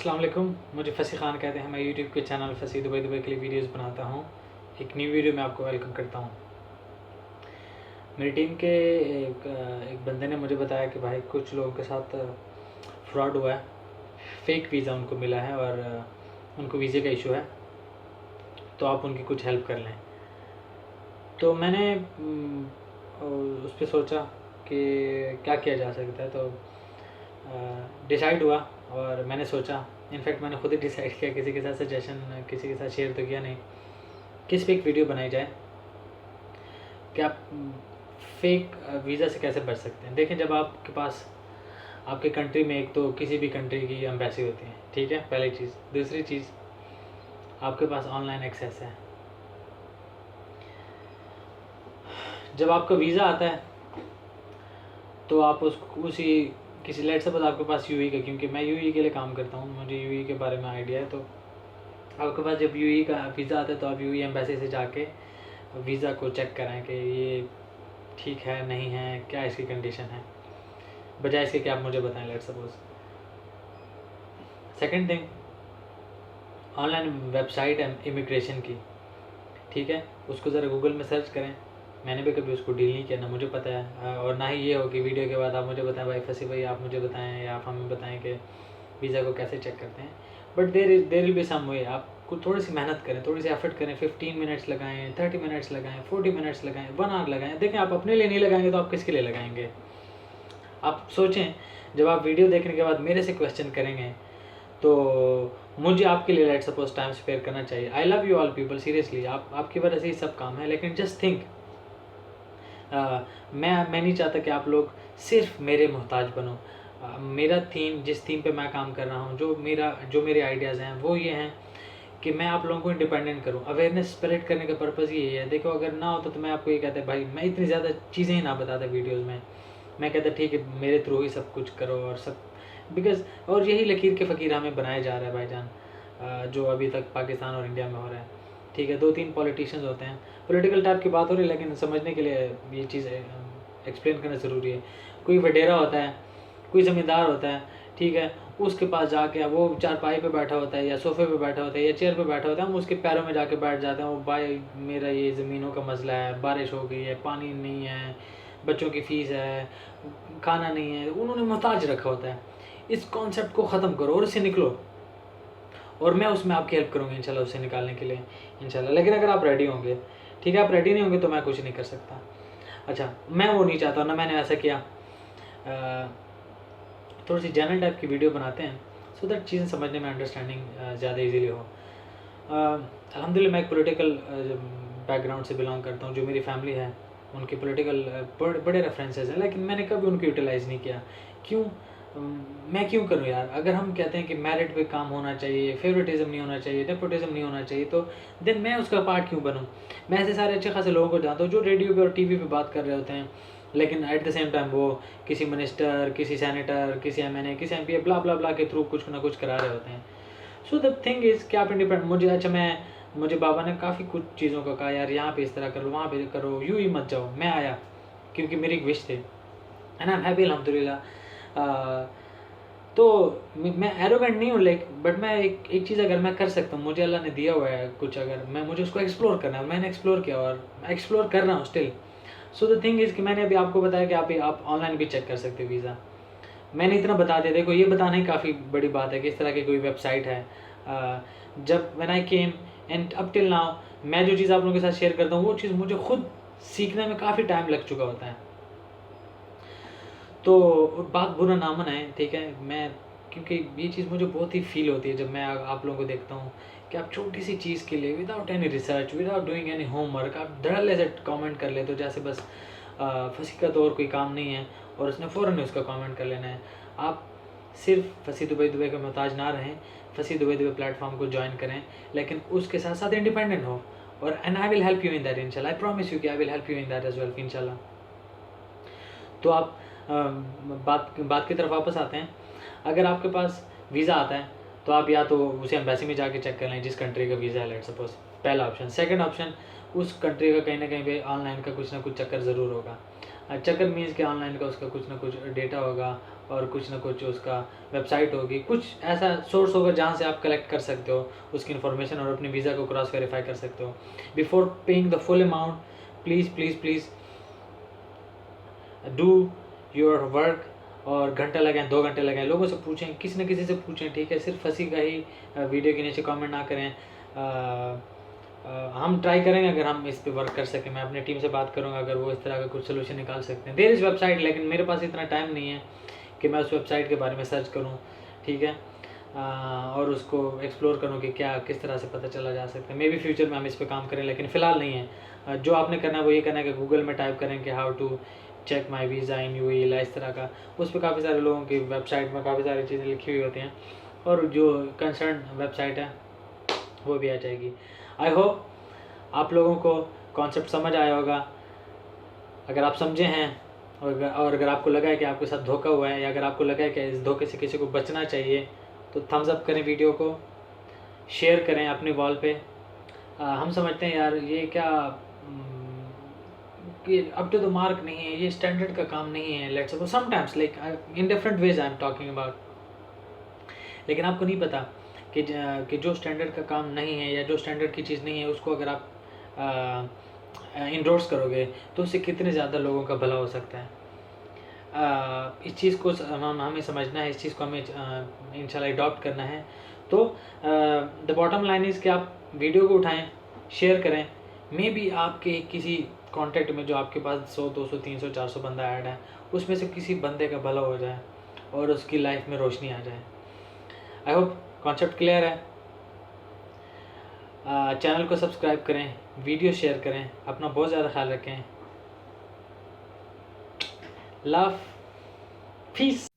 अस्सलाम वालेकुम। मुझे फ़सी ख़ान कहते हैं। मैं यूट्यूब के चैनल फ़सी दुबई के लिए वीडियोस बनाता हूँ। एक न्यू वीडियो में आपको वेलकम करता हूँ। मेरी टीम के एक बंदे ने मुझे बताया कि भाई कुछ लोगों के साथ फ्रॉड हुआ है, फ़ेक वीज़ा उनको मिला है और उनको वीज़े का इशू है, तो आप उनकी कुछ हेल्प कर लें। तो मैंने उस पर सोचा कि क्या किया जा सकता है, तो डिसाइड हुआ और मैंने सोचा, इनफैक्ट मैंने खुद ही डिसाइड किया, किसी के साथ सजेशन किसी के साथ शेयर तो किया नहीं, किस पे एक वीडियो बनाई जाए कि आप फेक वीज़ा से कैसे बच सकते हैं। देखें, जब आपके पास आपके कंट्री में एक तो किसी भी कंट्री की एम्बेसी होती है, ठीक है, पहली चीज़। दूसरी चीज़, आपके पास ऑनलाइन एक्सेस है। जब आपका वीज़ा आता है तो आप उसी किसी लेट सपोज आपके पास यूई का, क्योंकि मैं यूई के लिए काम करता हूँ, मुझे यूई के बारे में आइडिया है। तो आपके पास जब यूई का वीज़ा आता है तो आप यूई एम्बेसी से जाके वीज़ा को चेक कराएं कि ये ठीक है नहीं है, क्या इसकी कंडीशन है, बजाय इसके कि आप मुझे बताएं let suppose. Second thing, online website है इमिग्रेशन की, ठीक है, उसको ज़रा गूगल में सर्च करें। मैंने भी कभी उसको डील नहीं किया, ना मुझे पता है, और ना ही ये हो कि वीडियो के बाद आप मुझे बताएं भाई फ़सी भाई आप मुझे बताएं या आप हमें बताएं कि वीज़ा को कैसे चेक करते हैं। But there will be some way. आपको थोड़ी सी मेहनत करें, थोड़ी सी एफर्ट करें, 15 मिनट्स लगाएं, 30 मिनट्स लगाएं, 40 मिनट्स लगाएं, 1 आवर लगाएं। देखें, आप अपने लिए नहीं लगाएंगे तो आप किसके लिए लगाएंगे। आप सोचें, जब आप वीडियो देखने के बाद मेरे से क्वेश्चन करेंगे तो मुझे आपके लिए लेट सपोज टाइम स्पेयर करना चाहिए। I love you all people, seriously, आपकी वजह से ही सब काम है। लेकिन जस्ट थिंक, मैं नहीं चाहता कि आप लोग सिर्फ मेरे मोहताज बनो। मेरा थीम, जिस थीम पे मैं काम कर रहा हूँ, जो मेरे आइडियाज़ हैं वो ये हैं कि मैं आप लोगों को इंडिपेंडेंट करूँ। अवेयरनेस स्प्रेड करने का पर्पज़ ये है। देखो, अगर ना होता तो मैं आपको ये कहता भाई मैं इतनी ज़्यादा चीज़ें ही ना बताता वीडियोज़ में। मैं कहता ठीक है, मेरे थ्रू ही सब कुछ करो और सब, बिकॉज और यही लकीर के फ़कीर हमें बनाया जा रहा है भाईजान, जो अभी तक पाकिस्तान और इंडिया में हो रहा है। ठीक है, 2-3 पॉलिटिशियंस होते हैं, पॉलिटिकल टाइप की बात हो रही है, लेकिन समझने के लिए ये चीज़ एक्सप्लेन करना ज़रूरी है। कोई वडेरा होता है, कोई ज़मींदार होता है, ठीक है, उसके पास जाके वो चारपाई पे बैठा होता है या सोफे पे बैठा होता है या चेयर पे बैठा होता है, हम उसके पैरों में जाके बैठ जाते हैं। वो भाई मेरा ये ज़मीनों का मसला है, बारिश हो गई है, पानी नहीं है, बच्चों की फ़ीस है, खाना नहीं है, उन्होंने मोहताज रखा होता है। इस कॉन्सेप्ट को ख़त्म करो और उससे निकलो, और मैं उसमें आपकी हेल्प करूँगी इंशाल्लाह, उससे निकालने के लिए इंशाल्लाह। लेकिन अगर आप रेडी होंगे, ठीक है, आप रेडी नहीं होंगे तो मैं कुछ नहीं कर सकता। अच्छा, मैं वो नहीं चाहता, ना मैंने ऐसा किया। थोड़ी सी जनरल टाइप की वीडियो बनाते हैं सो दैट चीज़ें समझने में अंडरस्टैंडिंग ज़्यादा इजीली हो। अल्हम्दुलिल्लाह मैं एक पॉलिटिकल बैकग्राउंड से बिलोंग करता हूँ। जो मेरी फैमिली है उनकी पॉलिटिकल बड़े रेफरेंसेस हैं, लेकिन मैंने कभी उनको यूटिलाइज़ नहीं किया। क्यों? मैं क्यों करूँ यार? अगर हम कहते हैं कि मेरिट पे काम होना चाहिए, फेवरेटिज्म नहीं होना चाहिए, नेपोटिज्म नहीं होना चाहिए, तो देन मैं उसका पार्ट क्यों बनूँ? मैं ऐसे सारे अच्छे खासे लोगों को जानता हूँ जो रेडियो पे और टीवी पे बात कर रहे होते हैं, लेकिन एट द सेम टाइम वो किसी मिनिस्टर, किसी सेनेटर, किसी एमएनए, किसी एमपी ब्ला ब्ला ब्ला के थ्रू कुछ ना कुछ करा रहे होते हैं। सो द थिंग इज़ कि आप इंडिपेंडेंट, मुझे बाबा ने काफ़ी कुछ चीज़ों का कहा, यार यहाँ पे इस तरह करो, वहाँ पे करो, यूँ ही मत जाओ। मैं आया क्योंकि मेरी एक विश थी, है ना, हैप्पी अल्हम्दुलिल्लाह। तो मैं एरोगेंट नहीं हूँ, बट मैं एक चीज़ अगर मैं कर सकता हूँ, मुझे अल्लाह ने दिया हुआ है कुछ, अगर मुझे उसको एक्सप्लोर करना है, मैंने एक्सप्लोर किया और एक्सप्लोर कर रहा हूँ still. So the thing is कि मैंने अभी आपको बताया कि आप ऑनलाइन भी चेक कर सकते हो वीज़ा। मैंने इतना बता दिया। देखो, ये बताना ही काफ़ी बड़ी बात है कि इस तरह की कोई वेबसाइट है। जब when I came and up till now, मैं जो चीज़ आप लोगों के साथ शेयर करता हूँ वो चीज़ मुझे खुद सीखने में काफ़ी टाइम लग चुका होता है। तो बात बुरा ना मनाएं, ठीक है, मैं, क्योंकि ये चीज़ मुझे बहुत ही फील होती है जब मैं आप लोगों को देखता हूँ कि आप छोटी सी चीज़ के लिए without any research, without doing any homework, आप धड़ल्ले से कमेंट कर ले, तो जैसे बस फंसी का तो और कोई काम नहीं है और उसने फ़ौरन उसका कमेंट कर लेना है। आप सिर्फ फंसी दुबई के मोहताज ना रहें, फंसी दुबई प्लेटफॉर्म को ज्वाइन करें, लेकिन उसके साथ साथ इंडिपेंडेंट हो। और and I will help you in that इंशाल्लाह, आई प्रॉमिस यू कि I will help you in that as well इंशाल्लाह। तो आप बात की तरफ वापस आते हैं। अगर आपके पास वीज़ा आता है तो आप या तो उसे एम्बेसी में जाके चेक कर लें जिस कंट्री का वीज़ा है, लेट सपोज, पहला ऑप्शन। सेकंड ऑप्शन, उस कंट्री का कहीं ना कहीं पे ऑनलाइन का कुछ ना कुछ चक्कर ज़रूर होगा। चक्कर मीन्स कि ऑनलाइन का उसका कुछ ना कुछ डेटा होगा और कुछ ना कुछ उसका वेबसाइट होगी, कुछ ऐसा सोर्स होगा जहाँ से आप कलेक्ट कर सकते हो उसकी इन्फॉर्मेशन और अपने वीज़ा को क्रॉस वेरीफाई कर सकते हो। Before paying the full amount, please please please do your work. और घंटा लगाएं, 2 घंटे लगाएं, लोगों से पूछें, किसी न किसी से पूछें, ठीक है। सिर्फ हंसी का ही वीडियो के नीचे कमेंट ना करें। हम ट्राई करेंगे अगर हम इस पे वर्क कर सकें। मैं अपनी टीम से बात करूंगा अगर वो इस तरह का कुछ सोल्यूशन निकाल सकते हैं। देयर इज़ वेबसाइट, लेकिन मेरे पास इतना टाइम नहीं है कि मैं उस वेबसाइट के बारे में सर्च करूं, ठीक है, और उसको एक्सप्लोर करूं कि क्या किस तरह से पता चला जा सकता है। मे बी फ्यूचर में हम इस पर काम करें, लेकिन फ़िलहाल नहीं है। जो आपने करना है वो ये करना है कि गूगल में टाइप करें कि how to check my visa in UAE, इस तरह का। उस पर काफ़ी सारे लोगों की वेबसाइट में काफ़ी सारी चीज़ें लिखी हुई होती हैं और जो कंसर्न वेबसाइट है वो भी आ जाएगी। आई होप आप लोगों को कॉन्सेप्ट समझ आया होगा। अगर आप समझे हैं और अगर आपको लगा है कि आपके साथ धोखा हुआ है, या अगर आपको लगा है कि इस धोखे से किसी को बचना चाहिए, तो थम्स अप करें वीडियो को, शेयर करें अपने वॉल पे। हम समझते हैं यार ये क्या कि अप टू द मार्क नहीं है, ये स्टैंडर्ड का काम नहीं है। Let's suppose sometimes like in different ways I am talking about, लेकिन आपको नहीं पता कि जो स्टैंडर्ड का काम नहीं है या जो स्टैंडर्ड की चीज़ नहीं है उसको अगर आप इंडोर्स करोगे तो उससे कितने ज़्यादा लोगों का भला हो सकता है। इस चीज़ को हमें समझना है, इस चीज़ को हमें इंशाल्लाह अडॉप्ट करना है। तो द बॉटम लाइन इज़ कि आप वीडियो को उठाएं, शेयर करें। मे बी आपके किसी कॉन्टैक्ट में जो आपके पास 100 200 300 400 बंदा ऐड है, उसमें से किसी बंदे का भला हो जाए और उसकी लाइफ में रोशनी आ जाए। आई होप कॉन्सेप्ट क्लियर है। चैनल को सब्सक्राइब करें, वीडियो शेयर करें, अपना बहुत ज़्यादा ख्याल रखें। Love, piece.